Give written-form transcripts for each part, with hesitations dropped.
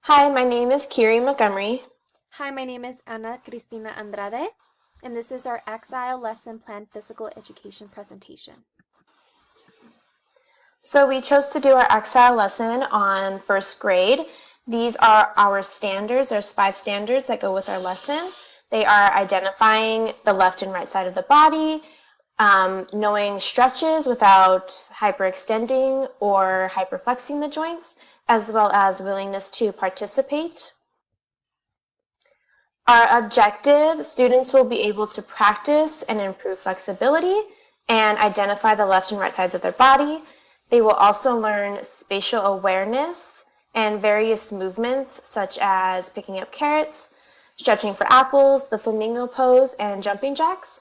Hi, my name is Kiri Montgomery. Hi, my name is Ana Cristina Andrade, and this is our Axial Lesson Plan Physical Education presentation. So we chose to do our Axial lesson on first grade. These are our standards. There's 5 standards that go with our lesson. They are identifying the left and right side of the body, knowing stretches without hyperextending or hyperflexing the joints, as well as willingness to participate. Our objective, students will be able to practice and improve flexibility and identify the left and right sides of their body. They will also learn spatial awareness and various movements such as picking up carrots, stretching for apples, the flamingo pose, and jumping jacks.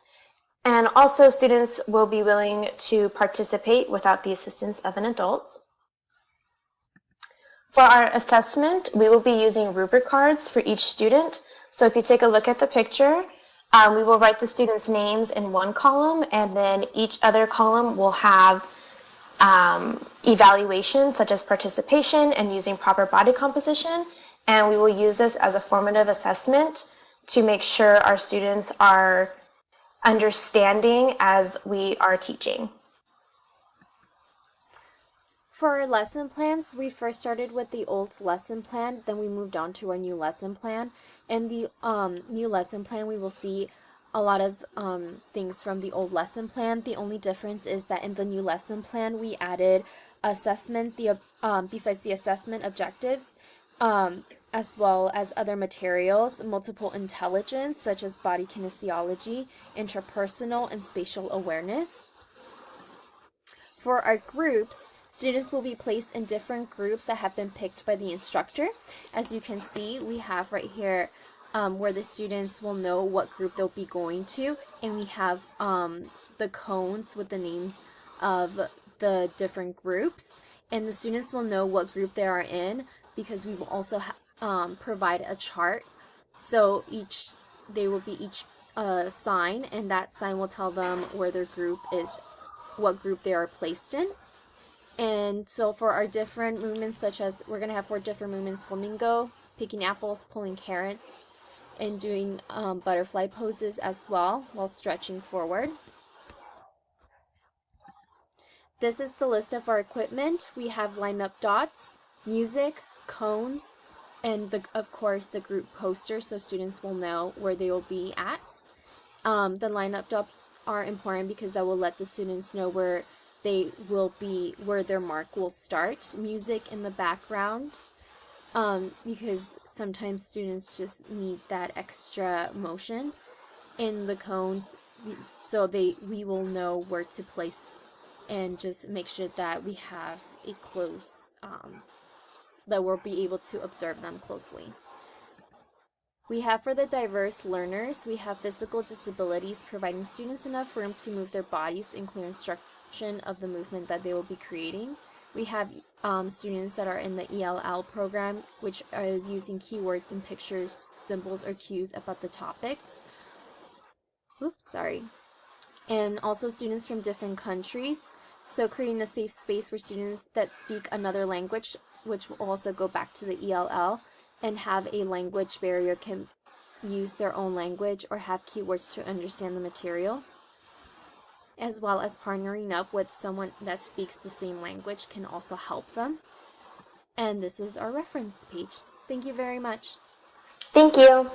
And also students will be willing to participate without the assistance of an adult. For our assessment, we will be using rubric cards for each student. So if you take a look at the picture, we will write the students' names in one column, and then each other column will have evaluations such as participation and using proper body composition. And we will use this as a formative assessment to make sure our students are understanding as we are teaching. For our lesson plans, we first started with the old lesson plan, then we moved on to our new lesson plan. In the new lesson plan, we will see a lot of things from the old lesson plan. The only difference is that in the new lesson plan, we added assessment, besides the assessment objectives, as well as other materials, multiple intelligence, such as body kinesiology, interpersonal, and spatial awareness. For our groups, students will be placed in different groups that have been picked by the instructor. As you can see, we have right here where the students will know what group they'll be going to, and we have the cones with the names of the different groups, and the students will know what group they are in because we will also provide a chart. So they will be each sign, and that sign will tell them where their group is, what group they are placed in. And so for our different movements, such as we're going to have 4 different movements: flamingo, picking apples, pulling carrots, and doing butterfly poses as well while stretching forward. This is the list of our equipment. We have line-up dots, music, cones, and of course the group poster, so students will know where they will be at. The line-up dots are important because that will let the students know where they will be, where their mark will start. Music in the background, because sometimes students just need that extra motion. In the cones, so we will know where to place and just make sure that we have a close, that we'll be able to observe them closely. We have for the diverse learners, we have physical disabilities, providing students enough room to move their bodies in clear instruction of the movement that they will be creating. We have students that are in the ELL program, which is using keywords and pictures, symbols, or cues about the topics. And also students from different countries, so creating a safe space for students that speak another language, which will also go back to the ELL, and have a language barrier, can use their own language or have keywords to understand the material, as well as partnering up with someone that speaks the same language can also help them. And this is our reference page. Thank you very much. Thank you.